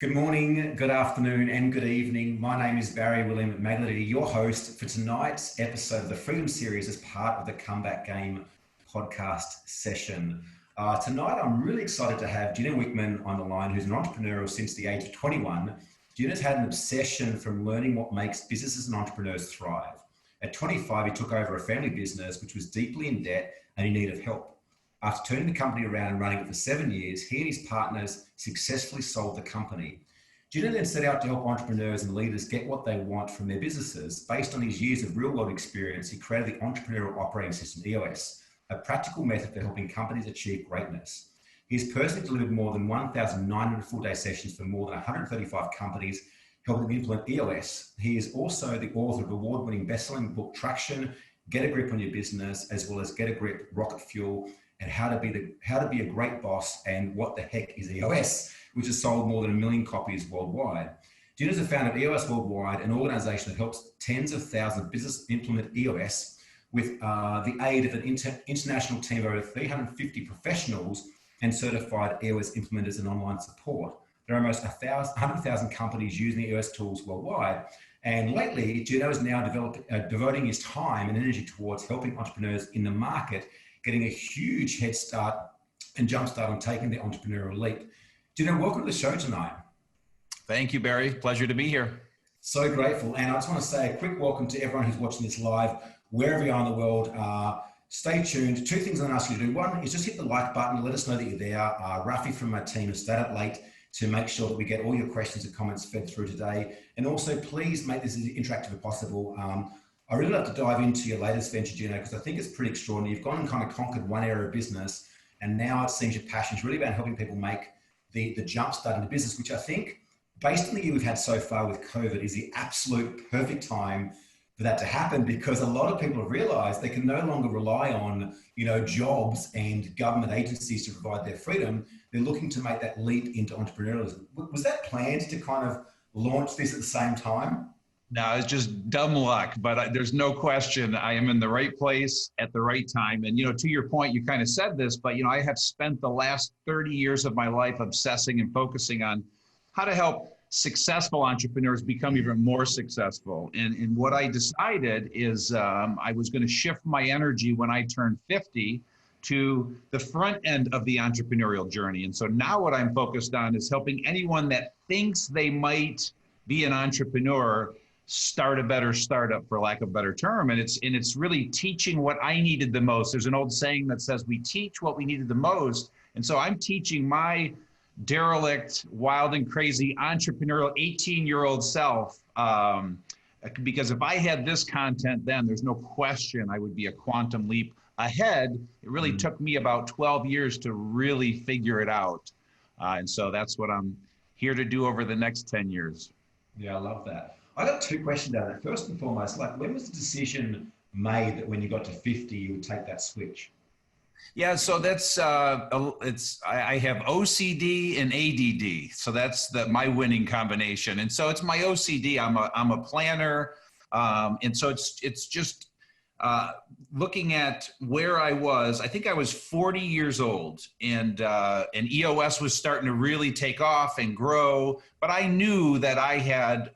Good morning, good afternoon, and good evening. My name is Barry William Maglady, your host for tonight's episode of the Freedom Series as part of the Comeback Game podcast session. Tonight, I'm really excited to have Gino Wickman on the line, who's an entrepreneur since the age of 21. Gino's had an obsession from learning what makes businesses and entrepreneurs thrive. At 25, he took over a family business which was deeply in debt and in need of help. After turning the company around and running it for 7 years, he and his partners successfully sold the company. Gino then set out to help entrepreneurs and leaders get what they want from their businesses. Based on his years of real-world experience, he created the Entrepreneurial Operating System, EOS, a practical method for helping companies achieve greatness. He has personally delivered more than 1,900 full-day sessions for more than 135 companies, helping them implement EOS. He is also the author of award-winning best-selling book, Traction, Get a Grip on Your Business, as well as Get a Grip, Rocket Fuel, and how to be a great boss, and what the heck is EOS, which has sold more than 1 million copies worldwide. Gino is the founder of EOS Worldwide, an organization that helps tens of thousands of businesses implement EOS with the aid of an international team of over 350 professionals and certified EOS implementers and online support. There are almost 100,000 companies using the EOS tools worldwide. And lately, Gino is now devoting his time and energy towards helping entrepreneurs in the market getting a huge head start and jumpstart on taking the entrepreneurial leap. Gino, welcome to the show tonight. Thank you, Barry. Pleasure to be here. So grateful. And I just want to say a quick welcome to everyone who's watching this live, wherever you are in the world. Stay tuned. Two things I'm going to ask you to do. One is just hit the like button. Let us know that you're there. Rafi from my team has stayed up late to make sure that we get all your questions and comments fed through today. And also, please make this as interactive as possible. I really love to dive into your latest venture, Gino, because I think it's pretty extraordinary. You've gone and kind of conquered one area of business, and now it seems your passion is really about helping people make the jump start into business, which I think, based on the year we've had so far with COVID, is the absolute perfect time for that to happen, because a lot of people have realized they can no longer rely on, jobs and government agencies to provide their freedom. They're looking to make that leap into entrepreneurialism. Was that planned to kind of launch this at the same time? No, it's just dumb luck, but there's no question I am in the right place at the right time. And, to your point, you kind of said this, but, I have spent the last 30 years of my life obsessing and focusing on how to help successful entrepreneurs become even more successful. And what I decided is I was going to shift my energy when I turned 50 to the front end of the entrepreneurial journey. And so now what I'm focused on is helping anyone that thinks they might be an entrepreneur start a better startup, for lack of a better term. And it's really teaching what I needed the most. There's an old saying that says we teach what we needed the most. And so I'm teaching my derelict, wild and crazy entrepreneurial 18-year-old self, because if I had this content then, there's no question I would be a quantum leap ahead. It really took me about 12 years to really figure it out. And so that's what I'm here to do over the next 10 years. Yeah, I love that. I got two questions out of that. First and foremost, when was the decision made that when you got to 50, you would take that switch? Yeah, so that's I have OCD and ADD, so that's my winning combination. And so it's my OCD. I'm a planner, and so it's just looking at where I was. I think I was 40 years old, and EOS was starting to really take off and grow. But I knew that I had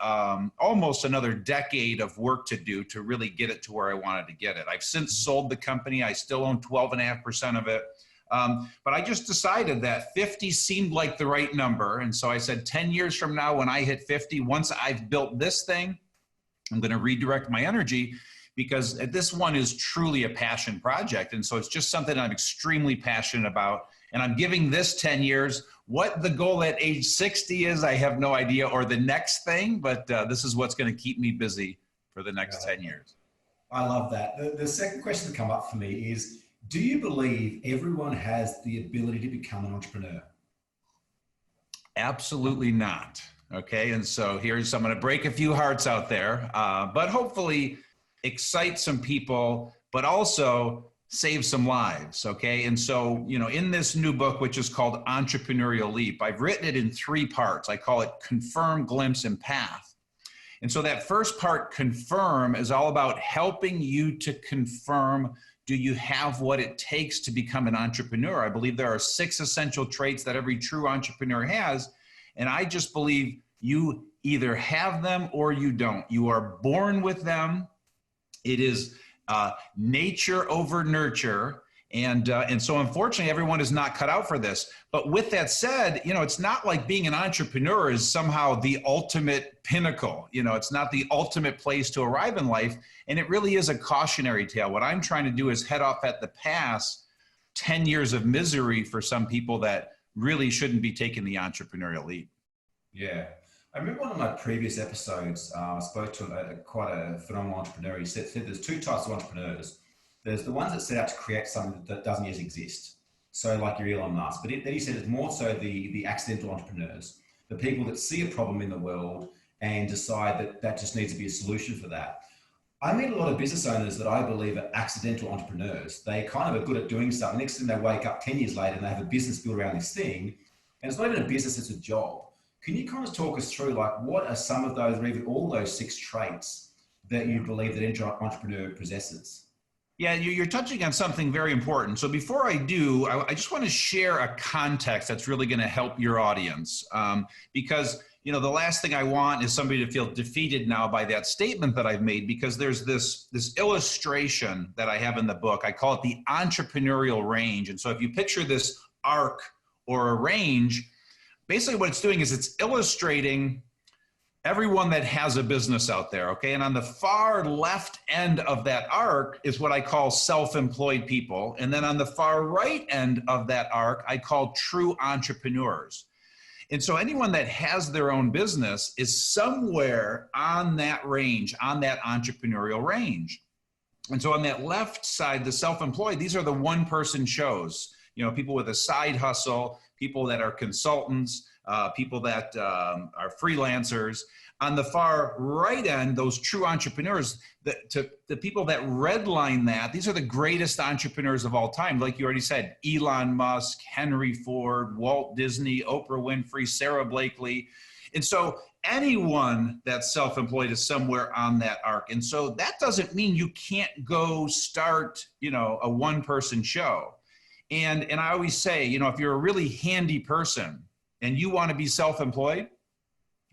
almost another decade of work to do to really get it to where I wanted to get it. I've since sold the company. I still own 12.5% of it. But I just decided that 50 seemed like the right number. And so I said 10 years from now, when I hit 50, once I've built this thing, I'm going to redirect my energy, because this one is truly a passion project. And so it's just something I'm extremely passionate about. And I'm giving this 10 years. What the goal at age 60 is, I have no idea, or the next thing, but this is what's going to keep me busy for the next 10 years. I love that. The second question to come up for me is, do you believe everyone has the ability to become an entrepreneur? Absolutely not. Okay. And so I'm going to break a few hearts out there, but hopefully excite some people, but also save some lives. Okay. And so, in this new book, which is called Entrepreneurial Leap, I've written it in 3 parts. I call it Confirm, Glimpse, and Path. And so that first part, confirm, is all about helping you to confirm, do you have what it takes to become an entrepreneur? I believe there are 6 essential traits that every true entrepreneur has. And I just believe you either have them or you don't. You are born with them. It is nature over nurture. And so unfortunately, everyone is not cut out for this. But with that said, it's not like being an entrepreneur is somehow the ultimate pinnacle. It's not the ultimate place to arrive in life. And it really is a cautionary tale. What I'm trying to do is head off at the pass 10 years of misery for some people that really shouldn't be taking the entrepreneurial leap. Yeah. I remember one of my previous episodes, I spoke to quite a phenomenal entrepreneur. He said there's two types of entrepreneurs. There's the ones that set out to create something that doesn't yet exist. So like your Elon Musk, but then he said it's more so the accidental entrepreneurs, the people that see a problem in the world and decide that just needs to be a solution for that. I meet a lot of business owners that I believe are accidental entrepreneurs. They kind of are good at doing something. Next thing they wake up 10 years later and they have a business built around this thing. And it's not even a business, it's a job. Can you kind of talk us through what are some of those or even all those 6 traits that you believe that an entrepreneur possesses? Yeah, you're touching on something very important. So before I do, I just want to share a context that's really going to help your audience. Because, the last thing I want is somebody to feel defeated now by that statement that I've made, because there's this illustration that I have in the book. I call it the entrepreneurial range. And so if you picture this arc or a range, basically what it's doing is it's illustrating everyone that has a business out there, okay? And on the far left end of that arc is what I call self-employed people. And then on the far right end of that arc, I call true entrepreneurs. And so anyone that has their own business is somewhere on that range, on that entrepreneurial range. And so on that left side, the self-employed, these are the one-person shows, people with a side hustle, people that are consultants, people that are freelancers. On the far right end, those true entrepreneurs, the people that redline that, these are the greatest entrepreneurs of all time. Like you already said, Elon Musk, Henry Ford, Walt Disney, Oprah Winfrey, Sarah Blakely. And so anyone that's self-employed is somewhere on that arc. And so that doesn't mean you can't go start, a one-person show. And I always say, if you're a really handy person and you want to be self-employed,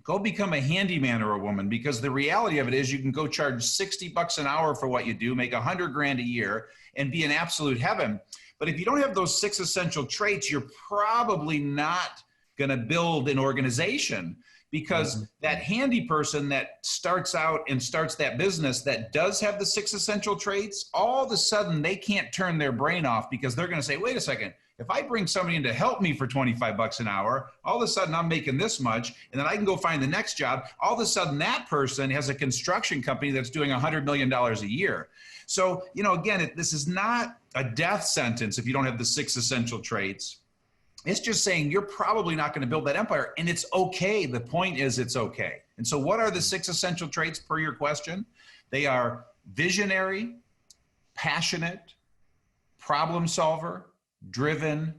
go become a handyman or a woman, because the reality of it is you can go charge $60 an hour for what you do, make $100 grand a year, and be in absolute heaven. But if you don't have those 6 essential traits, you're probably not going to build an organization, because that handy person that starts out and starts that business that does have the 6 essential traits, all of a sudden they can't turn their brain off, because they're going to say, wait a second, if I bring somebody in to help me for $25 an hour, all of a sudden I'm making this much, and then I can go find the next job. All of a sudden that person has a construction company that's doing $100 million a year. So, again, this is not a death sentence if you don't have the 6 essential traits. It's just saying you're probably not going to build that empire, and it's okay. The point is it's okay. And so what are the 6 essential traits per your question? They are visionary, passionate, problem solver, driven,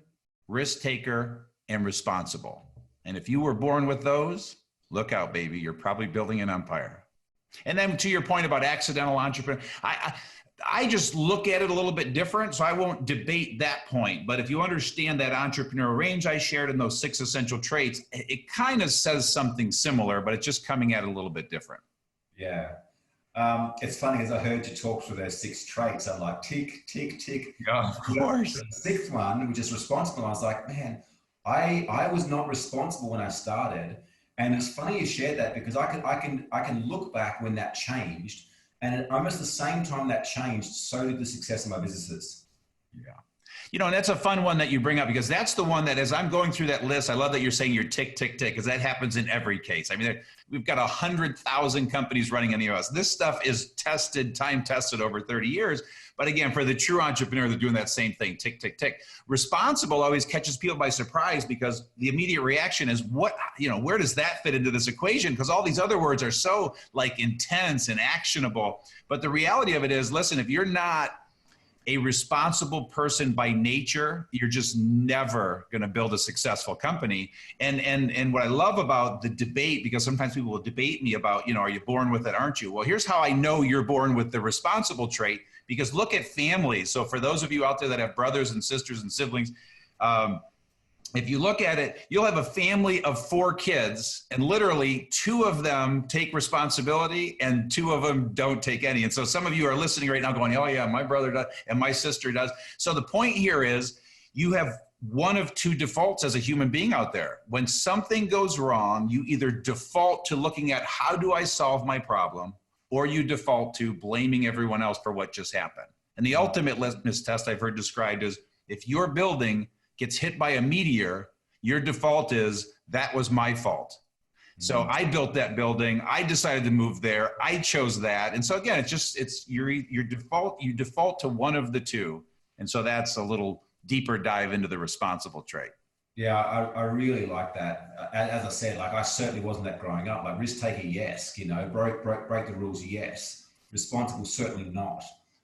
risk taker, and responsible. And if you were born with those, look out, baby. You're probably building an empire. And then to your point about accidental entrepreneur, I just look at it a little bit different, so I won't debate that point. But if you understand that entrepreneurial range I shared in those 6 essential traits, it kind of says something similar, but it's just coming at it a little bit different. Yeah. It's funny, as I heard you talk through those 6 traits, I'm like, tick, tick, tick. Yeah, of course. The 6th one, which is responsible, I was like, man, I was not responsible when I started. And it's funny you shared that, because I can look back when that changed. And at almost the same time that changed, so did the success of my businesses. Yeah. And that's a fun one that you bring up, because that's the one that, as I'm going through that list, I love that you're saying you're tick, tick, tick, because that happens in every case. I mean, we've got 100,000 companies running in the US. This stuff is tested, time tested over 30 years. But again, for the true entrepreneur, they're doing that same thing, tick, tick, tick. Responsible always catches people by surprise, because the immediate reaction is, where does that fit into this equation? Because all these other words are so intense and actionable. But the reality of it is, listen, if you're not a responsible person by nature, you're just never going to build a successful company. And what I love about the debate, because sometimes people will debate me about, are you born with it, aren't you? Well, here's how I know you're born with the responsible trait, because look at families. So for those of you out there that have brothers and sisters and siblings, if you look at it, you'll have a family of 4 kids, and literally 2 of them take responsibility and 2 of them don't take any. And so some of you are listening right now going, oh yeah, my brother does and my sister does. So the point here is you have one of 2 defaults as a human being out there. When something goes wrong, you either default to looking at how do I solve my problem, or you default to blaming everyone else for what just happened. And the ultimate litmus test I've heard described is if your building gets hit by a meteor, your default is that was my fault. So I built that building. I decided to move there. I chose that. And so again, it's your default. You default to one of the 2. And so that's a little deeper dive into the responsible trait. Yeah, I really like that. As I said, like I certainly wasn't that growing up. Like risk taker, yes. You know, break the rules, yes. Responsible, certainly not.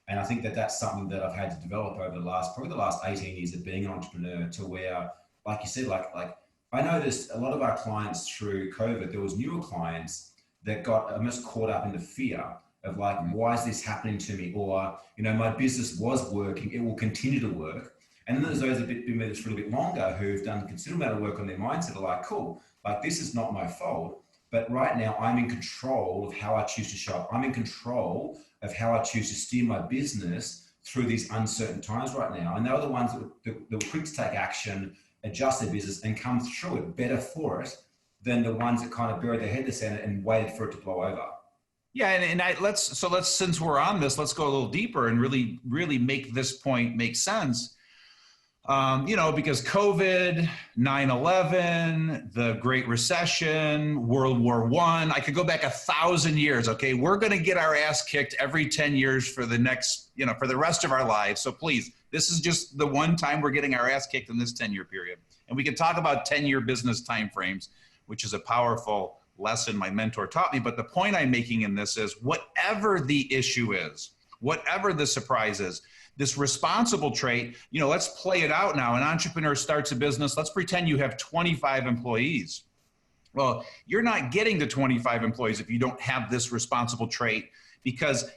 And I think that that's something that I've had to develop over probably the last 18 years of being an entrepreneur, to where, like you said, like I noticed a lot of our clients through COVID, there was newer clients that got almost caught up in the fear of like, why is this happening to me? Or, you know, my business was working, it will continue to work. And then there's those that have been with us for a little bit longer who've done a considerable amount of work on their mindset, are like, cool, like this is not my fault, but right now I'm in control of how I choose to show up. I'm in control of how I choose to steer my business through these uncertain times right now. And they're the ones that were quick to take action, adjust their business and come through it better for it than the ones that kind of buried their head in the sand and waited for it to blow over. Yeah. And let's, since we're on this, let's go a little deeper and really make this point make sense. You know, because COVID, 9/11, the Great Recession, World War I could go back 1,000 years. Okay. We're going to get our ass kicked every 10 years for the next, you know, for the rest of our lives. So please, this is just the one time we're getting our ass kicked in this 10-year period. And we can talk about 10-year business timeframes, which is a powerful lesson my mentor taught me. But the point I'm making in this is whatever the issue is, whatever the surprise is, this responsible trait, you know, let's play it out now. An entrepreneur starts a business. Let's pretend you have 25 employees. Well, you're not getting to 25 employees if you don't have this responsible trait, because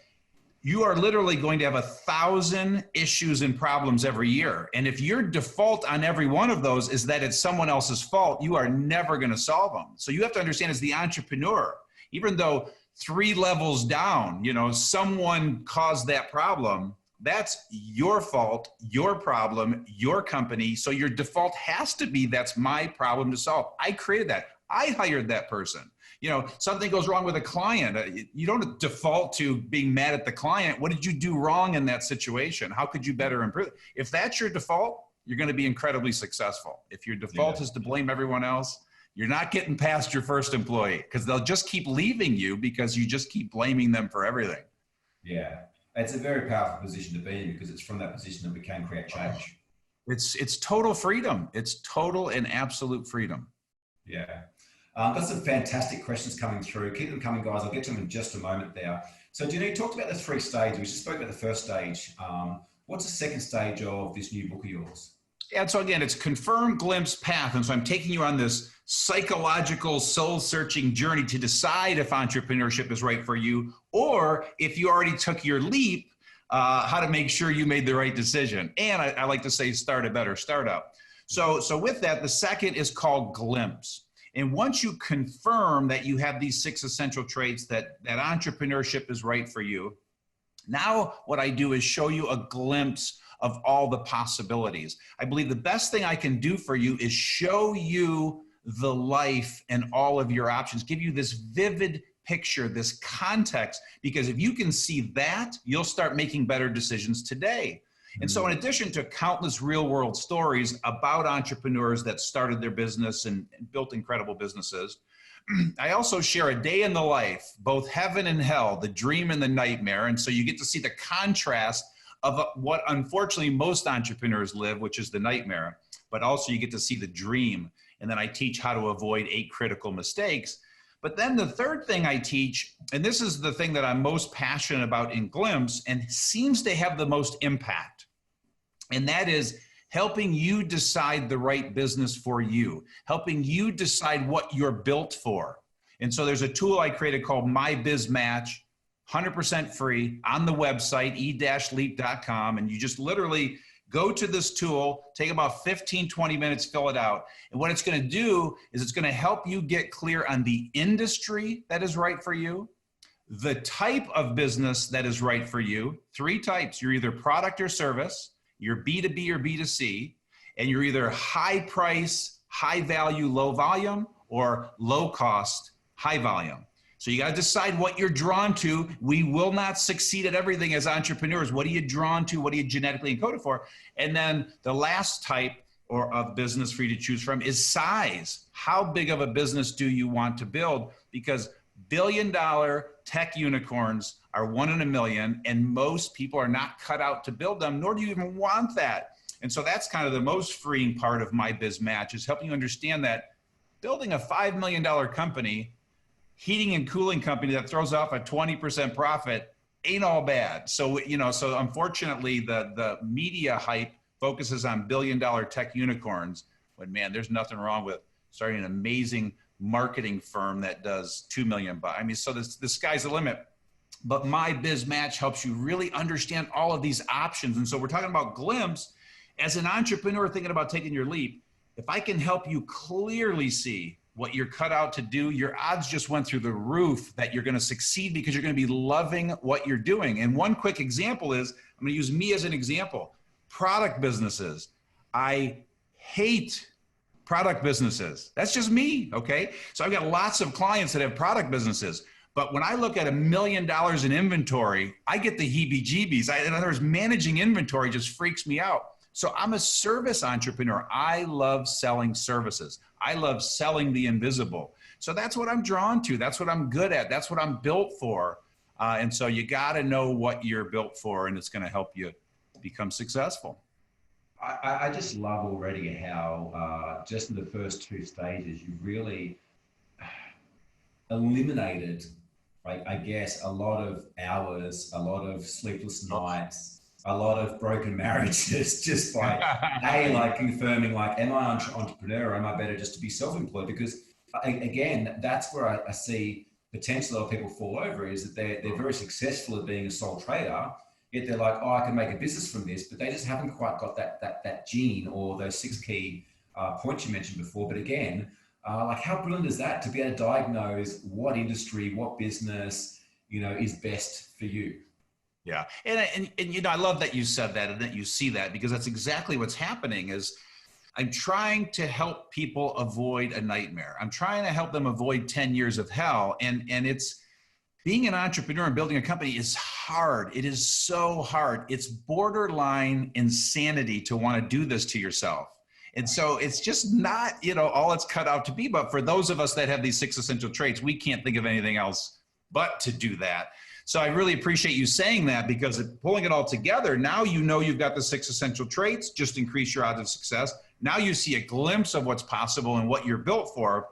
you are literally going to have 1,000 issues and problems every year. And if your default on every one of those is that it's someone else's fault, you are never going to solve them. So you have to understand, as the entrepreneur, even though 3 levels down, you know, someone caused that problem, that's your fault, your problem, your company. So your default has to be, that's my problem to solve. I created that. I hired that person. You know, something goes wrong with a client. You don't default to being mad at the client. What did you do wrong in that situation? How could you better improve? If that's your default, you're going to be incredibly successful. If your default is to blame everyone else, you're not getting past your first employee, because they'll just keep leaving you because you just keep blaming them for everything. Yeah. It's a very powerful position to be in, because it's from that position that we can create change. It's total freedom. It's total and absolute freedom. Yeah. Got some fantastic questions coming through. Keep them coming, guys. I'll get to them in just a moment there. So, Gino, you talked about the 3 stages. We just spoke about the first stage. What's the second stage of this new book of yours? Yeah, so again, it's confirm, glimpse, path. And so I'm taking you on this psychological, soul-searching journey to decide if entrepreneurship is right for you, or if you already took your leap, how to make sure you made the right decision. And I like to say, start a better startup. So with that, the second is called glimpse. And once you confirm that you have these 6 essential traits, that entrepreneurship is right for you, now what I do is show you a glimpse of all the possibilities. I believe the best thing I can do for you is show you the life and all of your options, give you this vivid picture, this context, because if you can see that, you'll start making better decisions today. And so in addition to countless real world stories about entrepreneurs that started their business and built incredible businesses, I also share a day in the life, both heaven and hell, the dream and the nightmare. And so you get to see the contrast of what unfortunately most entrepreneurs live, which is the nightmare, but also you get to see the dream. And then I teach how to avoid 8 critical mistakes. But then the third thing I teach, and this is the thing that I'm most passionate about in Glimpse and seems to have the most impact, and that is helping you decide the right business for you, helping you decide what you're built for. And so there's a tool I created called My Biz Match, 100% free on the website, e-leap.com. And you just literally Go to this tool, take about 15, 20 minutes, fill it out. And what it's going to do is it's going to help you get clear on the industry that is right for you, the type of business that is right for you. 3 types. You're either product or service, you're B2B or B2C, and you're either high price, high value, low volume, or low cost, high volume. So you got to decide what you're drawn to. We will not succeed at everything as entrepreneurs. What are you drawn to? What are you genetically encoded for? And then the last type of business for you to choose from is size. How big of a business do you want to build? Because billion-dollar tech unicorns are 1 in a million, and most people are not cut out to build them, nor do you even want that. And so that's kind of the most freeing part of my biz match, is helping you understand that building a $5 million company, heating and cooling company that throws off a 20% profit ain't all bad. So, so unfortunately the media hype focuses on billion-dollar tech unicorns, when, man, there's nothing wrong with starting an amazing marketing firm that does 2 million. I mean, so the sky's the limit. But my biz match helps you really understand all of these options. And so we're talking about glimpse. As an entrepreneur thinking about taking your leap, if I can help you clearly see what you're cut out to do, your odds just went through the roof that you're going to succeed, because you're going to be loving what you're doing. And one quick example is, I'm going to use me as an example. Product businesses. I hate product businesses. That's just me, okay? So I've got lots of clients that have product businesses. But when I look at $1 million in inventory, I get the heebie-jeebies. In other words, managing inventory just freaks me out. So I'm a service entrepreneur. I love selling services. I love selling the invisible. So that's what I'm drawn to. That's what I'm good at. That's what I'm built for. And so you got to know what you're built for, and it's going to help you become successful. I just love already how just in the first 2 stages, you really eliminated, I guess, a lot of hours, a lot of sleepless nights, a lot of broken marriages, just by confirming, am I an entrepreneur, or am I better just to be self-employed? Because again, that's where I see potentially a lot of people fall over, is that they're very successful at being a sole trader, yet they're like, oh, I can make a business from this, but they just haven't quite got that gene, or those 6 key points you mentioned before. But again, how brilliant is that, to be able to diagnose what industry, what business, is best for you? Yeah. And I love that you said that, and that you see that, because that's exactly what's happening. Is I'm trying to help people avoid a nightmare. I'm trying to help them avoid 10 years of hell. And it's, being an entrepreneur and building a company is hard. It is so hard. It's borderline insanity to want to do this to yourself. And so it's just not, all it's cut out to be. But for those of us that have these 6 essential traits, we can't think of anything else but to do that. So I really appreciate you saying that, because pulling it all together, now you've got the 6 essential traits, just increase your odds of success. Now you see a glimpse of what's possible and what you're built for.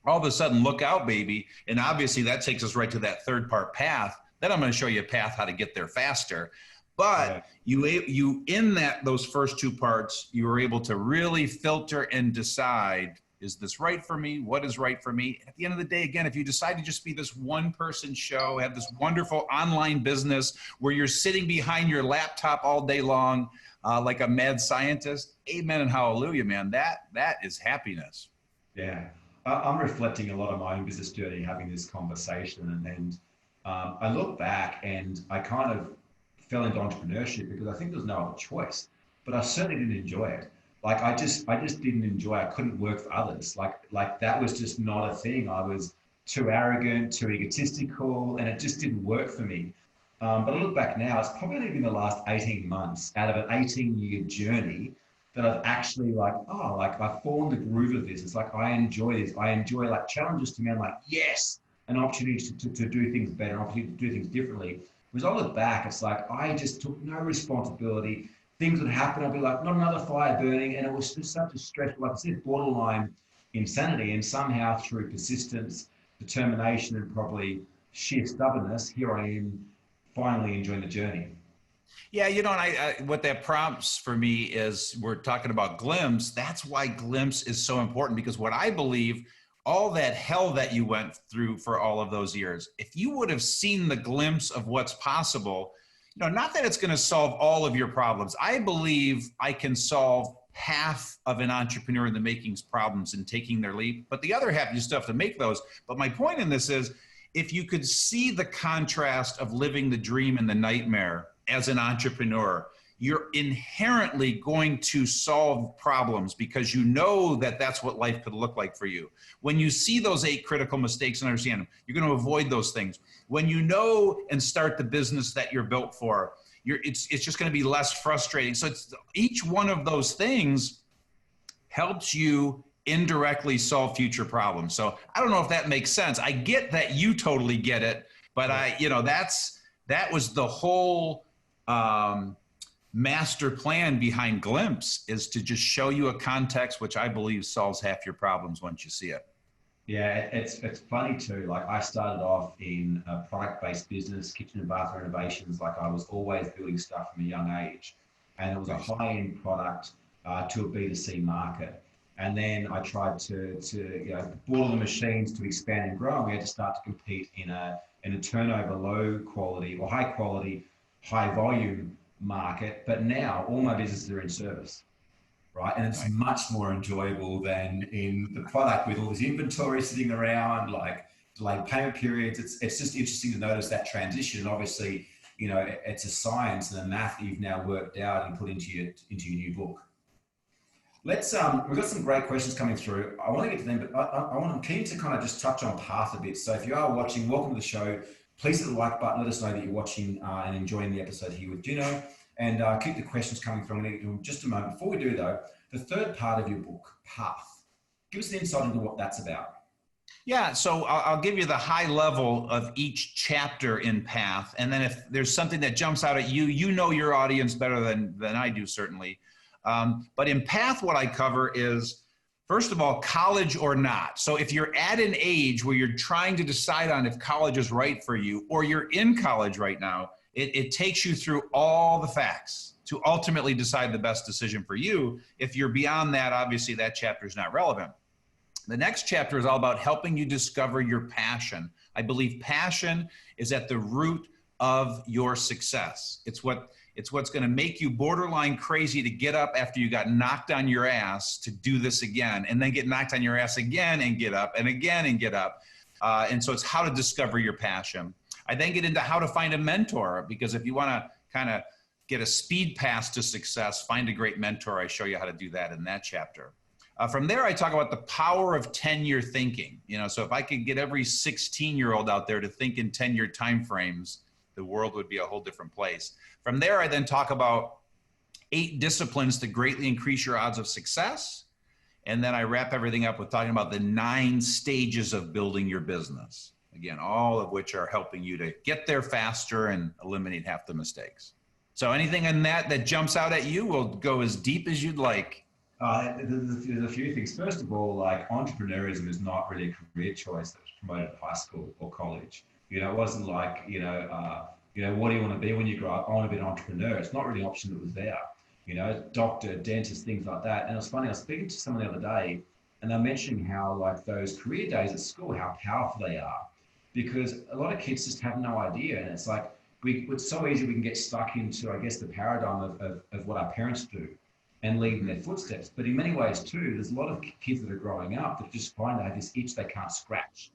All of a sudden, look out, baby. And obviously that takes us right to that 3rd part, path. Then I'm going to show you a path how to get there faster. But you in those first 2 parts, you were able to really filter and decide, is this right for me? What is right for me? At the end of the day, again, if you decide to just be this one-person show, have this wonderful online business where you're sitting behind your laptop all day long like a mad scientist, amen and hallelujah, man. That is happiness. Yeah. I'm reflecting a lot on my own business journey, having this conversation, and I look back and I kind of fell into entrepreneurship because I think there was no other choice, but I certainly didn't enjoy it. I just didn't enjoy. I couldn't work for others. Like that was just not a thing. I was too arrogant, too egotistical, and it just didn't work for me. But I look back now, it's probably only been the last 18 months out of an 18-year journey that I've actually I've fallen the groove of this. It's like, I enjoy this. I enjoy challenges to me. I'm like, yes, an opportunity to do things better, an opportunity to do things differently. Whereas I look back, it's like, I just took no responsibility. Things would happen. I'd be like, not another fire burning. And it was just such a stressful, like I said, borderline insanity. And somehow through persistence, determination, and probably sheer stubbornness, here I am finally enjoying the journey. Yeah, and what that prompts for me is, we're talking about glimpse. That's why glimpse is so important, because what I believe, all that hell that you went through for all of those years, if you would have seen the glimpse of what's possible, No, not that it's going to solve all of your problems. I believe I can solve half of an entrepreneur in the making's problems in taking their leap, but the other half, you still have to make those. But my point in this is, if you could see the contrast of living the dream and the nightmare as an entrepreneur, you're inherently going to solve problems because you know that that's what life could look like for you. When you see those 8 critical mistakes and understand them, you're going to avoid those things. When you know and start the business that you're built for, it's just going to be less frustrating. So each one of those things helps you indirectly solve future problems. So I don't know if that makes sense. I get that you totally get it, but that was the whole master plan behind Glimpse, is to just show you a context which I believe solves half your problems once you see it. Yeah, it's funny too. Like, I started off in a product-based business, kitchen and bath renovations. Like, I was always building stuff from a young age, and it was a high-end product to a B2C market. And then I tried to boil the machines to expand and grow. And we had to start to compete in a turnover, low quality or high quality, high volume market. But now all my businesses are in service, right? And it's much more enjoyable than in the product with all this inventory sitting around, like delayed payment periods. It's just interesting to notice that transition. And obviously, it's a science and a math that you've now worked out and put into your new book. We've got some great questions coming through. I want to get to them, but I'm keen to kind of just touch on path a bit. So if you are watching, welcome to the show. Please hit the like button. Let us know that you're watching and enjoying the episode here with Gino. And keep the questions coming through. I'm going to get to them in just a moment. Before we do, though, the third part of your book, Path. Give us an insight into what that's about. Yeah, so I'll give you the high level of each chapter in Path. And then if there's something that jumps out at you, you know your audience better than I do, certainly. But in Path, what I cover is, first of all, college or not. So if you're at an age where you're trying to decide on if college is right for you, or you're in college right now, it takes you through all the facts to ultimately decide the best decision for you. If you're beyond that, obviously that chapter is not relevant. The next chapter is all about helping you discover your passion. I believe passion is at the root of your success. It's what's going to make you borderline crazy to get up after you got knocked on your ass to do this again, and then get knocked on your ass again and get up and again and get up. And so it's how to discover your passion. I then get into how to find a mentor, because if you want to kind of get a speed pass to success, find a great mentor. I show you how to do that in that chapter. From there, I talk about the power of 10-year thinking. So if I could get every 16-year-old out there to think in 10-year timeframes, the world would be a whole different place. From there, I then talk about 8 disciplines to greatly increase your odds of success. And then I wrap everything up with talking about the 9 stages of building your business. Again, all of which are helping you to get there faster and eliminate half the mistakes. So anything in that jumps out at you, will go as deep as you'd like. There's a few things. First of all, like, entrepreneurism is not really a career choice that was promoted at high school or college. It wasn't like, what do you want to be when you grow up? I want to be an entrepreneur. It's not really an option that was there. Doctor, dentist, things like that. And it was funny, I was speaking to someone the other day, and they're mentioning how, like, those career days at school, how powerful they are, because a lot of kids just have no idea. And it's like, it's so easy we can get stuck into, I guess, the paradigm of what our parents do and lead in their footsteps. But in many ways too, there's a lot of kids that are growing up that just find they have this itch they can't scratch.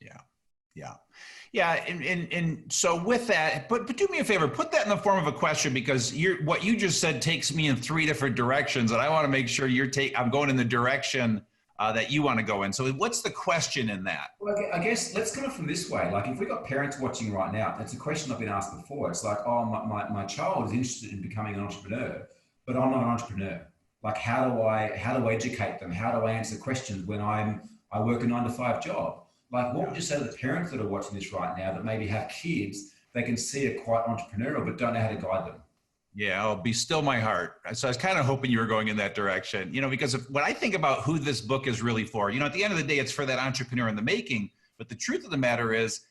Yeah. And so with that, but do me a favor, put that in the form of a question, because what you just said takes me in 3 different directions, and I want to make sure I'm going in the direction that you want to go in. So what's the question in that? Well, I guess let's come from this way. Like, if we've got parents watching right now, it's a question I've been asked before. It's like, oh, my child is interested in becoming an entrepreneur, but I'm not an entrepreneur. Like, how do I educate them? How do I answer questions when I work a 9-to-5 job? Like, what would you say to the parents that are watching this right now that maybe have kids they can see are quite entrepreneurial but don't know how to guide them? Yeah, I'll be still my heart. So I was kind of hoping you were going in that direction, because when I think about who this book is really for, at the end of the day, it's for that entrepreneur in the making. But the truth of the matter is,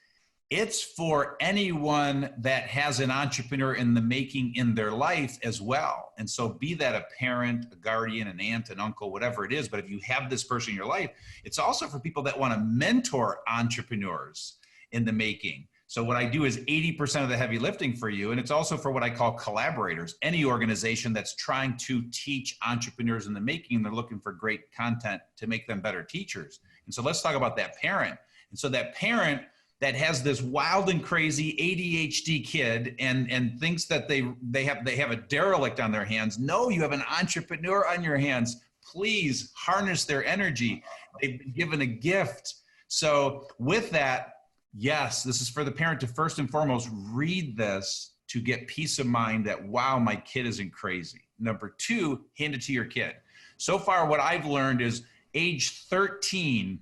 it's for anyone that has an entrepreneur in the making in their life as well. And so be that a parent, a guardian, an aunt, an uncle, whatever it is. But if you have this person in your life, it's also for people that want to mentor entrepreneurs in the making. So what I do is 80% of the heavy lifting for you. And it's also for what I call collaborators, any organization that's trying to teach entrepreneurs in the making. They're looking for great content to make them better teachers. And so let's talk about that parent. And so that parent that has this wild and crazy ADHD kid and thinks that they have a derelict on their hands. No, you have an entrepreneur on your hands. Please harness their energy. They've been given a gift. So with that, yes, this is for the parent to first and foremost read this to get peace of mind that, wow, my kid isn't crazy. Number two, hand it to your kid. So far, what I've learned is age 13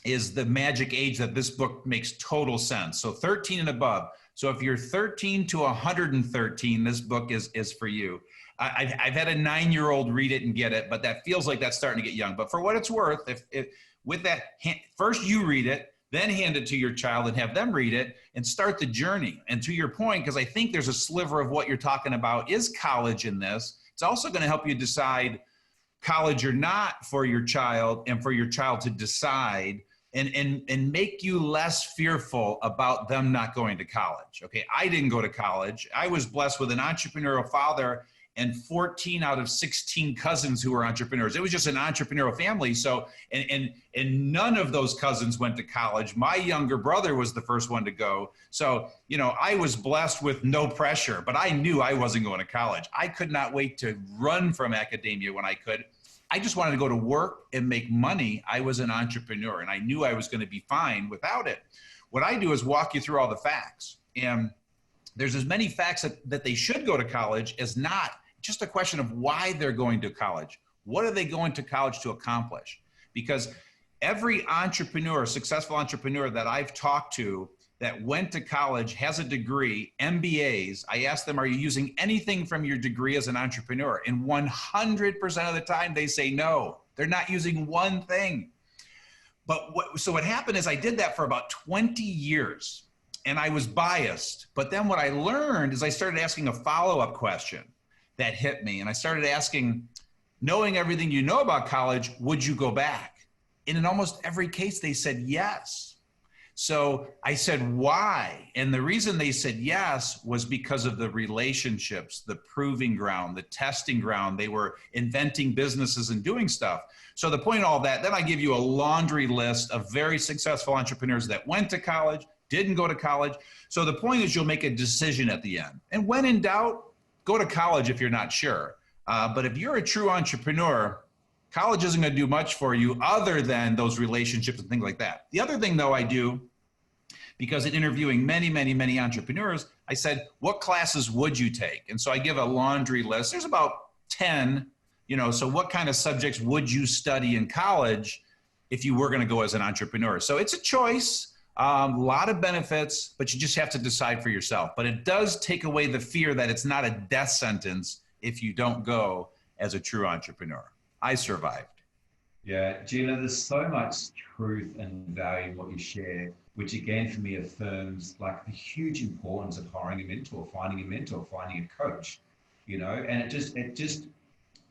is the magic age that this book makes total sense. So 13 and above. So if you're 13 to 113, this book is for you. I've had a 9-year-old read it and get it, but that feels like that's starting to get young. But for what it's worth, if with that, first you read it, then hand it to your child and have them read it and start the journey. And to your point, because I think there's a sliver of what you're talking about is college in this. It's also going to help you decide college or not for your child, and for your child to decide and make you less fearful about them not going to college. Okay, I didn't go to college. I was blessed with an entrepreneurial father and 14 out of 16 cousins who were entrepreneurs. It was just an entrepreneurial family. So, and none of those cousins went to college. My younger brother was the first one to go. So, you know, I was blessed with no pressure, but I knew I wasn't going to college. I could not wait to run from academia when I could. I just wanted to go to work and make money. I was an entrepreneur and I knew I was going to be fine without it. What I do is walk you through all the facts. And there's as many facts that they should go to college as not. Just a question of why they're going to college. What are they going to college to accomplish? Because every entrepreneur, successful entrepreneur that I've talked to that went to college, has a degree, MBAs, I ask them, are you using anything from your degree as an entrepreneur? And 100% of the time they say no, they're not using one thing. But what happened is I did that for about 20 years and I was biased. But then what I learned is I started asking a follow-up question that hit me. And I started asking, knowing everything you know about college, would you go back? And in almost every case, they said yes. So I said, why? And the reason they said yes was because of the relationships, the proving ground, the testing ground. They were inventing businesses and doing stuff. So the point of all that, then I give you a laundry list of very successful entrepreneurs that went to college, didn't go to college. So the point is you'll make a decision at the end. And when in doubt, go to college if you're not sure. But if you're a true entrepreneur, college isn't going to do much for you other than those relationships and things like that. The other thing, though, I do, because in interviewing many entrepreneurs, I said, what classes would you take? And so I give a laundry list. There's about 10, so what kind of subjects would you study in college if you were going to go as an entrepreneur? So it's a choice. A lot of benefits, but you just have to decide for yourself. But it does take away the fear that it's not a death sentence if you don't go as a true entrepreneur. I survived. Yeah, Gino, there's so much truth and value in what you share, which again for me affirms like the huge importance of hiring a mentor, finding a coach, and it just,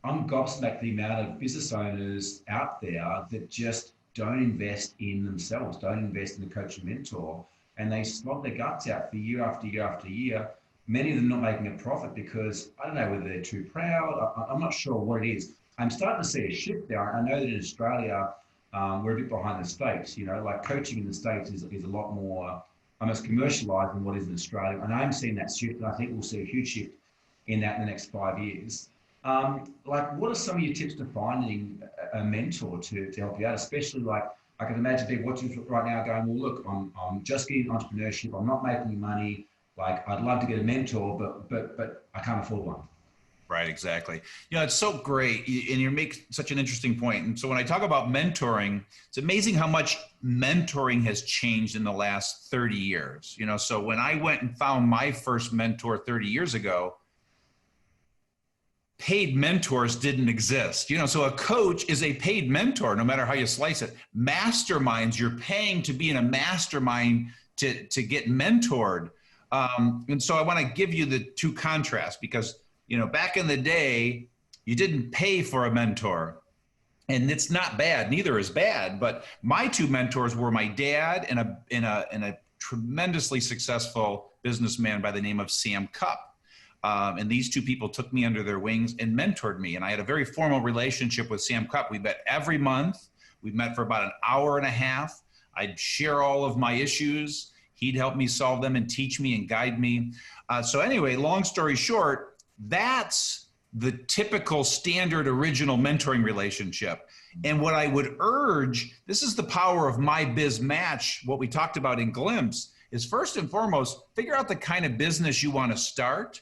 I'm gobsmacked the amount of business owners out there that just don't invest in themselves, don't invest in a coach and mentor, and they slog their guts out for year after year after year. Many of them not making a profit because I don't know whether they're too proud. I'm not sure what it is. I'm starting to see a shift there. I know that in Australia, we're a bit behind the States, like coaching in the States is a lot more almost commercialized than what is in Australia. And I'm seeing that shift, and I think we'll see a huge shift in that in the next 5 years. Like, what are some of your tips to finding a mentor to help you out? Especially like, I can imagine people watching right now going, well, look, I'm just getting entrepreneurship. I'm not making money. Like, I'd love to get a mentor, but I can't afford one. Right, exactly. It's so great. And you make such an interesting point. And so when I talk about mentoring, it's amazing how much mentoring has changed in the last 30 years. So when I went and found my first mentor 30 years ago, paid mentors didn't exist. So a coach is a paid mentor, no matter how you slice it. Masterminds, you're paying to be in a mastermind to get mentored. And so I want to give you the two contrasts because, back in the day, you didn't pay for a mentor. And it's not bad, neither is bad. But my two mentors were my dad and a tremendously successful businessman by the name of Sam Cupp. And these two people took me under their wings and mentored me. And I had a very formal relationship with Sam Cupp. We met every month. We met for about an hour and a half. I'd share all of my issues. He'd help me solve them and teach me and guide me. So anyway, long story short, that's the typical standard original mentoring relationship. And what I would urge, this is the power of My Biz Match, what we talked about in Glimpse, is first and foremost, figure out the kind of business you want to start,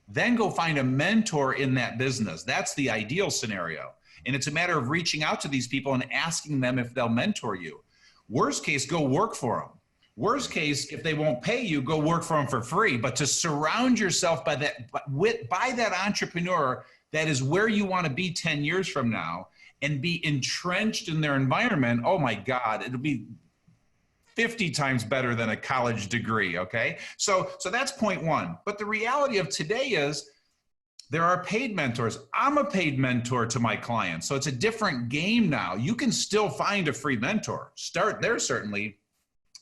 then go find a mentor in that business. That's the ideal scenario. And it's a matter of reaching out to these people and asking them if they'll mentor you. Worst case, go work for them. Worst case, if they won't pay you, go work for them for free. But to surround yourself by that entrepreneur that is where you want to be 10 years from now and be entrenched in their environment, oh my God, it'll be 50 times better than a college degree, okay? So that's point one. But the reality of today is there are paid mentors. I'm a paid mentor to my clients. So it's a different game now. You can still find a free mentor. Start there, certainly.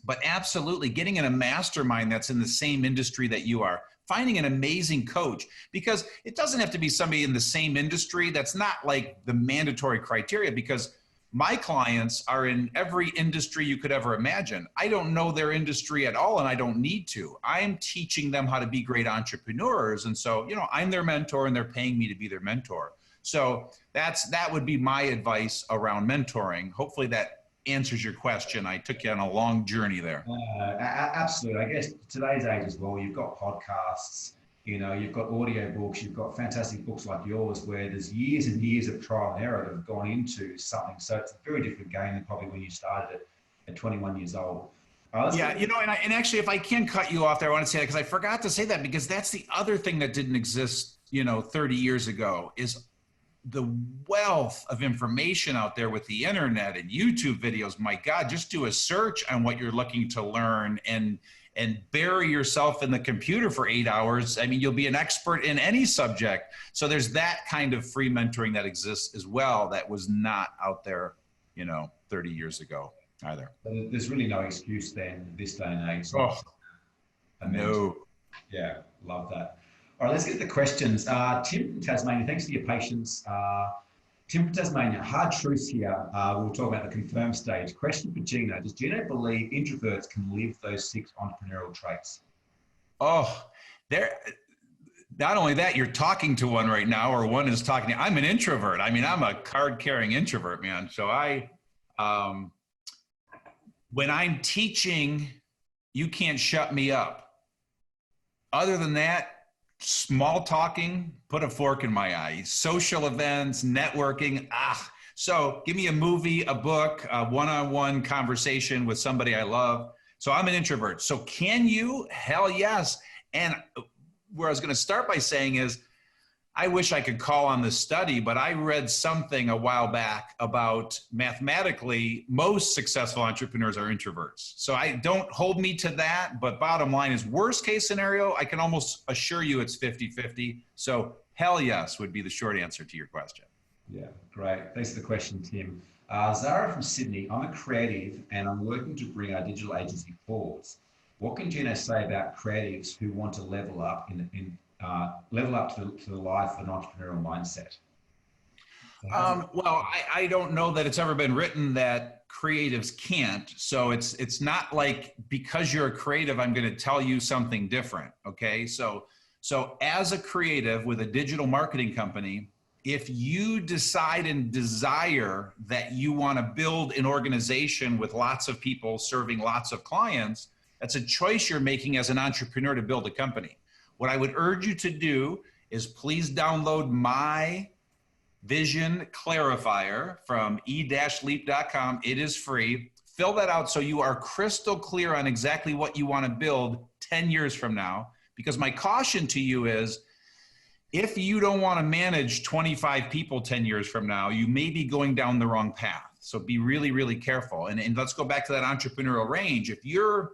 But absolutely getting in a mastermind that's in the same industry that you are, finding an amazing coach, because it doesn't have to be somebody in the same industry. That's not like the mandatory criteria, because my clients are in every industry you could ever imagine. I don't know their industry at all, and I don't need to. I'm teaching them how to be great entrepreneurs. And so, I'm their mentor and they're paying me to be their mentor. So that would be my advice around mentoring. Hopefully that answers your question. I took you on a long journey there. Absolutely. I guess today's age as well, you've got podcasts, you've got audio books, you've got fantastic books like yours where there's years and years of trial and error that have gone into something. So it's a very different game than probably when you started it at 21 years old. And actually, if I can cut you off there, I want to say that because I forgot to say that, because that's the other thing that didn't exist, 30 years ago, is the wealth of information out there with the internet and YouTube videos. My God, just do a search on what you're looking to learn and bury yourself in the computer for 8 hours. I mean, you'll be an expert in any subject. So there's that kind of free mentoring that exists as well that was not out there, 30 years ago either. There's really no excuse then this day and age. Oh, no. Yeah, love that. All right, let's get to the questions. Tim from Tasmania, thanks for your patience. Tim from Tasmania, hard truths here. We'll talk about the confirmed stage. Question for Gino. Does Gino believe introverts can live those 6 entrepreneurial traits? Oh, not only that, you're talking to one right now, or one is talking to you. I'm an introvert. I mean, I'm a card-carrying introvert, man. So when I'm teaching, you can't shut me up. Other than that, small talking, put a fork in my eye. Social events, networking, So give me a movie, a book, a one-on-one conversation with somebody I love. So I'm an introvert. So can you? Hell yes. And where I was going to start by saying is, I wish I could call on this study, but I read something a while back about mathematically, most successful entrepreneurs are introverts. So don't hold me to that, but bottom line is worst case scenario, I can almost assure you it's 50-50. So hell yes would be the short answer to your question. Yeah, great. Thanks for the question, Tim. Zara from Sydney, I'm a creative and I'm working to bring our digital agency forward. What can Gino say about creatives who want to level up to the life of an entrepreneurial mindset? Well, I don't know that it's ever been written that creatives can't. So it's not like because you're a creative, I'm going to tell you something different. Okay. So as a creative with a digital marketing company, if you decide and desire that you want to build an organization with lots of people serving lots of clients, that's a choice you're making as an entrepreneur to build a company. What I would urge you to do is please download my Vision Clarifier from e-leap.com. It is free. Fill that out so you are crystal clear on exactly what you want to build 10 years from now. Because my caution to you is, if you don't want to manage 25 people 10 years from now, you may be going down the wrong path. So be really, really careful. And let's go back to that entrepreneurial range. If you're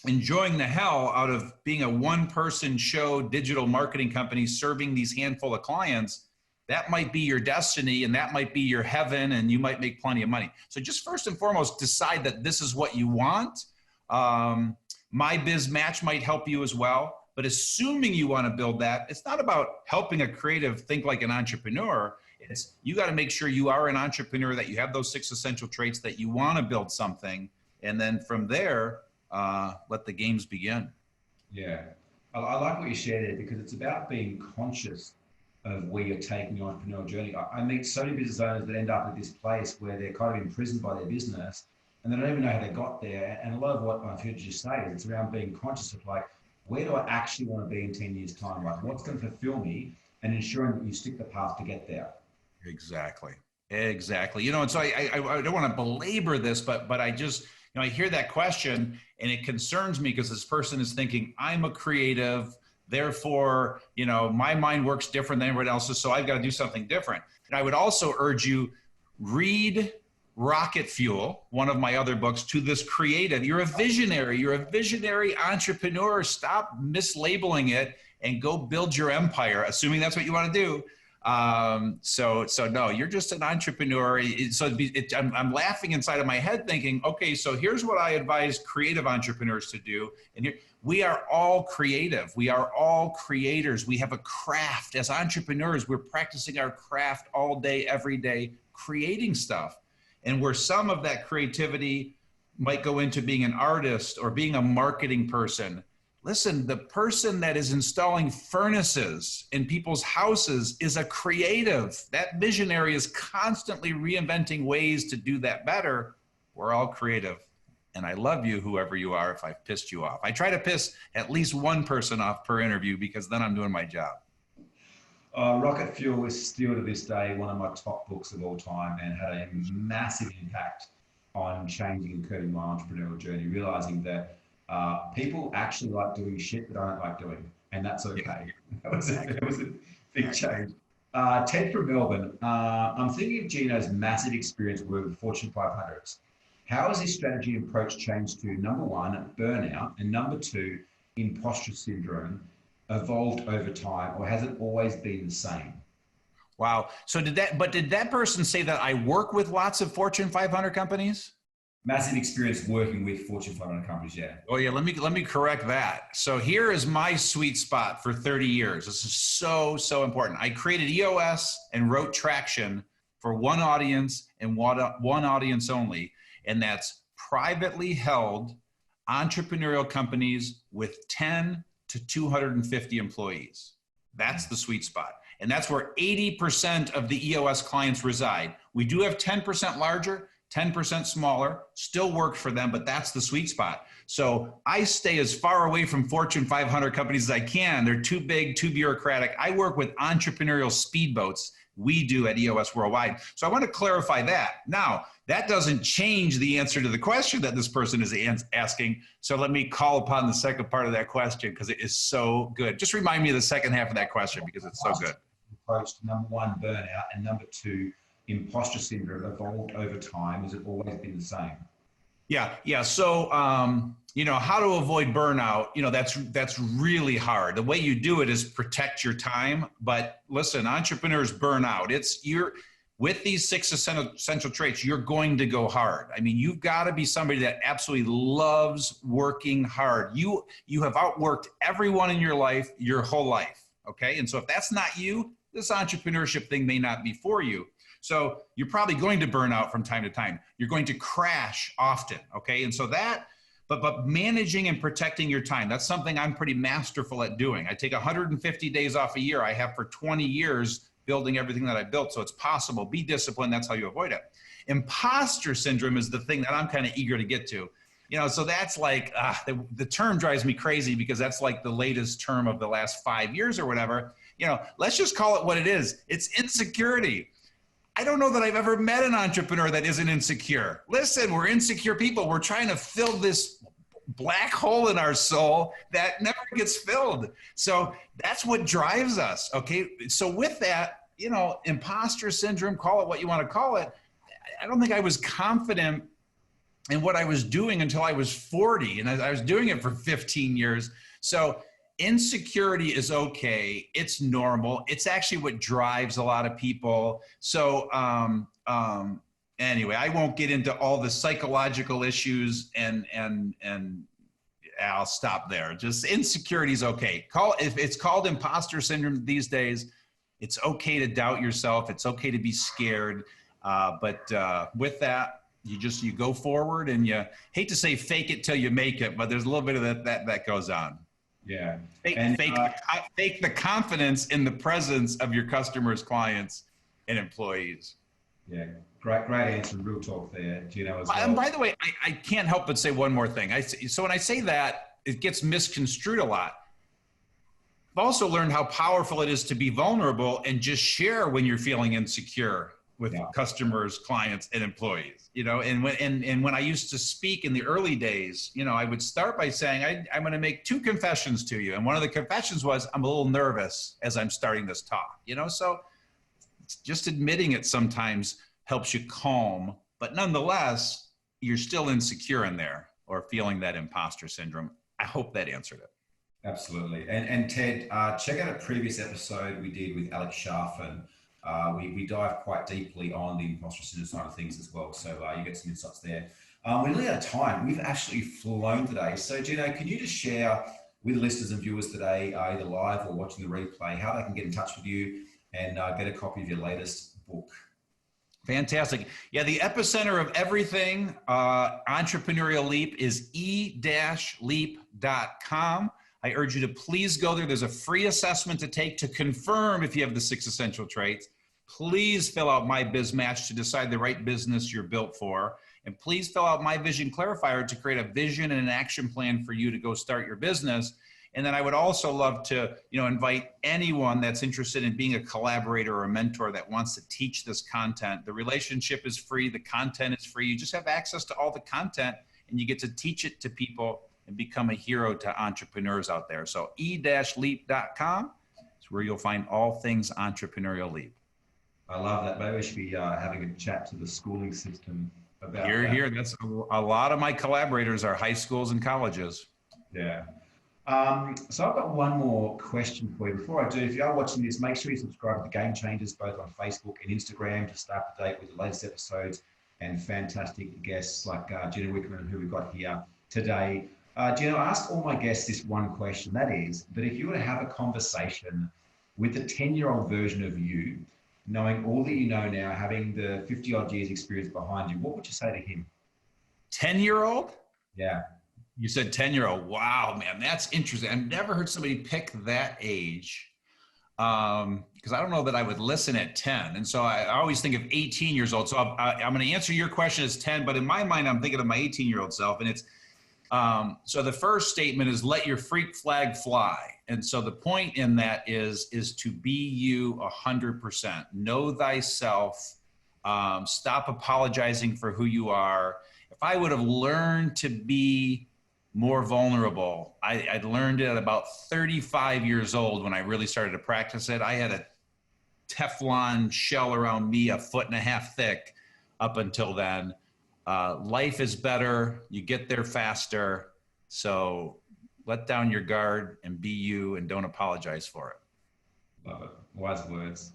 enjoying the hell out of being a one-person show digital marketing company serving these handful of clients, that might be your destiny and that might be your heaven and you might make plenty of money. So just first and foremost, decide that this is what you want. My Biz Match might help you as well. But assuming you want to build that, it's not about helping a creative think like an entrepreneur. It's you got to make sure you are an entrepreneur, that you have those 6 essential traits, that you want to build something. And then from there, let the games begin. Yeah. I like what you shared there, because it's about being conscious of where you're taking your entrepreneurial journey. I meet so many business owners that end up at this place where they're kind of imprisoned by their business and they don't even know how they got there. And a lot of what I've heard you say is it's around being conscious of like, where do I actually want to be in 10 years time? Like, what's going to fulfill me, and ensuring that you stick the path to get there. Exactly. Exactly. And so I don't want to belabor this, but I just, I hear that question and it concerns me, because this person is thinking, I'm a creative, therefore, my mind works different than everyone else's, so I've got to do something different. And I would also urge you, read Rocket Fuel, one of my other books, to this creative. You're a visionary entrepreneur. Stop mislabeling it and go build your empire, assuming that's what you want to do. So no, you're just an entrepreneur. I'm laughing inside of my head thinking, okay, so here's what I advise creative entrepreneurs to do. And here, we are all creative. We are all creators. We have a craft. As entrepreneurs, we're practicing our craft all day, every day, creating stuff. And where some of that creativity might go into being an artist or being a marketing person. Listen, the person that is installing furnaces in people's houses is a creative. That visionary is constantly reinventing ways to do that better. We're all creative. And I love you, whoever you are, if I've pissed you off. I try to piss at least one person off per interview, because then I'm doing my job. Rocket Fuel is still to this day one of my top books of all time, and had a massive impact on changing and curving my entrepreneurial journey, realizing that people actually like doing shit that I don't like doing, and that's okay. That was a big change. Ted from Melbourne, I'm thinking of Gino's massive experience working with Fortune 500s. How has his strategy and approach changed to, number one, burnout, and number two, imposter syndrome, evolved over time, or has it always been the same? Wow. So did that person say that I work with lots of Fortune 500 companies? Massive experience working with Fortune 500 companies, yeah. Oh yeah, let me correct that. So here is my sweet spot for 30 years. This is so important. I created EOS and wrote Traction for one audience and one audience only, and that's privately held entrepreneurial companies with 10 to 250 employees. That's the sweet spot. And that's where 80% of the EOS clients reside. We do have 10% larger, 10% smaller, still work for them, but that's the sweet spot. So I stay as far away from Fortune 500 companies as I can. They're too big, too bureaucratic. I work with entrepreneurial speedboats. We do at EOS Worldwide. So I want to clarify that. Now, that doesn't change the answer to the question that this person is asking. So let me call upon the second part of that question, because it is so good. Just remind me of the second half of that question, because it's so good. Approach to number one, burnout, and number two, imposter syndrome, evolved over time. Has it always been the same? Yeah. So, how to avoid burnout, that's really hard. The way you do it is protect your time. But listen, entrepreneurs burn out. With these 6 essential traits, you're going to go hard. I mean, you've got to be somebody that absolutely loves working hard. You have outworked everyone in your life, your whole life. Okay. And so if that's not you, this entrepreneurship thing may not be for you. So you're probably going to burn out from time to time. You're going to crash often. Okay. And so but managing and protecting your time, that's something I'm pretty masterful at doing. I take 150 days off a year. I have for 20 years building everything that I built. So it's possible. Be disciplined. That's how you avoid it. Imposter syndrome is the thing that I'm kind of eager to get to. So that's like, the term drives me crazy, because that's like the latest term of the last 5 years or whatever. Let's just call it what it is. It's insecurity. I don't know that I've ever met an entrepreneur that isn't insecure. Listen, we're insecure people. We're trying to fill this black hole in our soul that never gets filled. So that's what drives us. Okay. So with that, imposter syndrome, call it what you want to call it. I don't think I was confident in what I was doing until I was 40, and I was doing it for 15 years. So insecurity is okay. It's normal. It's actually what drives a lot of people. So, anyway, I won't get into all the psychological issues and I'll stop there. Just insecurity is okay. If it's called imposter syndrome these days, it's okay to doubt yourself. It's okay to be scared. But with that, you go forward, and you hate to say fake it till you make it, but there's a little bit of that goes on. Yeah. Fake the confidence in the presence of your customers, clients, and employees. Yeah. Great answer. Real talk there, Gino, as well. And by the way, I can't help but say one more thing. So when I say that, it gets misconstrued a lot. I've also learned how powerful it is to be vulnerable and just share when you're feeling insecure with customers, clients, and employees. And when I used to speak in the early days, I would start by saying, I'm going to make 2 confessions to you. And one of the confessions was, I'm a little nervous as I'm starting this talk. So just admitting it sometimes helps you calm, but nonetheless, you're still insecure in there or feeling that imposter syndrome. I hope that answered it. Absolutely. And Ted, check out a previous episode we did with Alex Sharfin. We dive quite deeply on the imposter syndrome side of things as well. So you get some insights there. We're nearly out of time. We've actually flown today. So Gino, can you just share with the listeners and viewers today, either live or watching the replay, how they can get in touch with you and get a copy of your latest book? Fantastic. Yeah, the epicenter of everything, Entrepreneurial Leap, is e-leap.com. I urge you to please go there. There's a free assessment to take to confirm if you have the 6 essential traits. Please fill out my biz match to decide the right business you're built for. And please fill out my vision clarifier to create a vision and an action plan for you to go start your business. And then I would also love to, invite anyone that's interested in being a collaborator or a mentor that wants to teach this content. The relationship is free. The content is free. You just have access to all the content, and you get to teach it to people and become a hero to entrepreneurs out there. So e-leap.com is where you'll find all things Entrepreneurial Leap. I love that. Maybe we should be having a chat to the schooling system about that. Here. That's a lot of my collaborators are high schools and colleges. Yeah. So I've got one more question for you. Before I do, if you are watching this, make sure you subscribe to the Game Changers, both on Facebook and Instagram, to stay up to date with the latest episodes and fantastic guests like Gino Wickman, who we've got here today. Gino, I ask all my guests this one question. That is, that if you were to have a conversation with the 10-year-old version of you, knowing all that you know now, having the 50-odd years experience behind you, what would you say to him? 10-year-old? Yeah. You said 10-year-old. Wow, man, that's interesting. I've never heard somebody pick that age because I don't know that I would listen at 10. And so I always think of 18 years old. So I'm going to answer your question as 10, but in my mind, I'm thinking of my 18-year-old self. And it's, so the first statement is let your freak flag fly. And so the point in that is to be you 100%. Know thyself. Stop apologizing for who you are. If I would have learned to be more vulnerable, I'd learned it at about 35 years old when I really started to practice it. I had a Teflon shell around me 1.5 feet thick up until then. Life is better. You get there faster. So let down your guard and be you, and don't apologize for it. Love it. Wise words.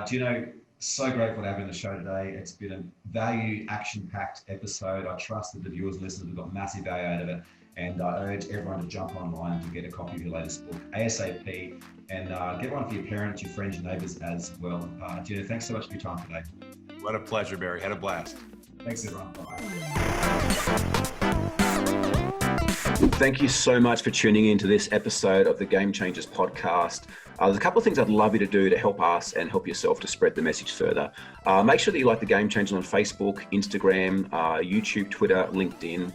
Gino, so grateful to have you on the show today. It's been a value, action-packed episode. I trust that the viewers and listeners have got massive value out of it. And I urge everyone to jump online to get a copy of your latest book, ASAP, and get one for your parents, your friends, your neighbors as well. Gino, thanks so much for your time today. What a pleasure, Barry. Had a blast. Thanks, everyone. Bye. Thank you so much for tuning in to this episode of the Game Changers podcast. There's a couple of things I'd love you to do to help us and help yourself to spread the message further. Make sure that you like the Game Changers on Facebook, Instagram, YouTube, Twitter, LinkedIn.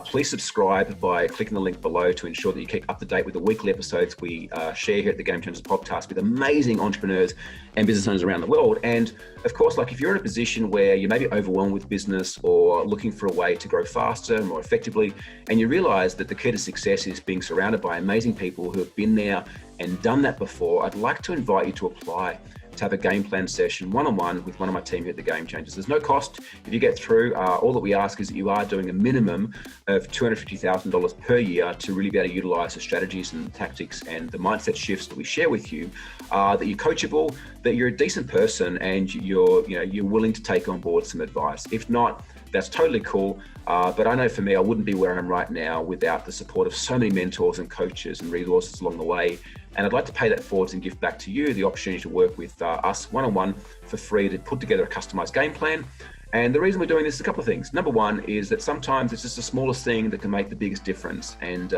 Please subscribe by clicking the link below to ensure that you keep up to date with the weekly episodes we share here at the Game Changers podcast with amazing entrepreneurs and business owners around the world. And of course, like if you're in a position where you may be overwhelmed with business or looking for a way to grow faster, more effectively, and you realize that the key to success is being surrounded by amazing people who have been there and done that before, I'd like to invite you to apply to have a game plan session one-on-one with one of my team here at the Game Changers. There's no cost if you get through. All that we ask is that you are doing a minimum of $250,000 per year to really be able to utilize the strategies and the tactics and the mindset shifts that we share with you, that you're coachable, that you're a decent person, and you're willing to take on board some advice. If not, that's totally cool. But I know for me, I wouldn't be where I am right now without the support of so many mentors and coaches and resources along the way. And I'd like to pay that forward and give back to you the opportunity to work with us one-on-one for free to put together a customized game plan. And the reason we're doing this is a couple of things. Number one is that sometimes it's just the smallest thing that can make the biggest difference. And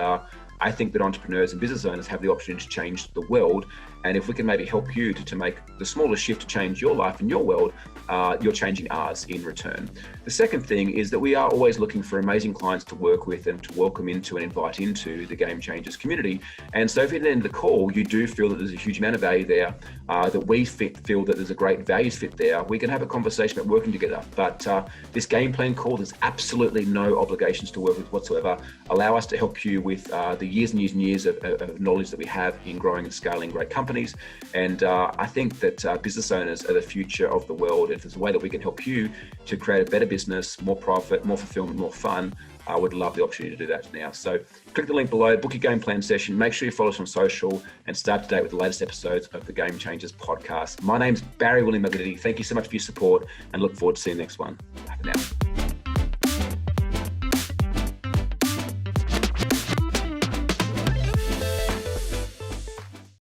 I think that entrepreneurs and business owners have the opportunity to change the world. And if we can maybe help you to make the smallest shift to change your life and your world, you're changing ours in return. The second thing is that we are always looking for amazing clients to work with and to welcome into and invite into the Game Changers community. And so if at the end of the call, you do feel that there's a huge amount of value there, that we feel that there's a great values fit there, we can have a conversation about working together. But this game plan call, there's absolutely no obligations to work with whatsoever. Allow us to help you with the years and years and years of knowledge that we have in growing and scaling great companies. And I think that business owners are the future of the world. If there's a way that we can help you to create a better business, more profit, more fulfillment, more fun, I would love the opportunity to do that now. So click the link below, book your game plan session, make sure you follow us on social, and start to date with the latest episodes of the Game Changers podcast. My name's Barry William McGlady. Thank you so much for your support and look forward to seeing the next one. Bye for now.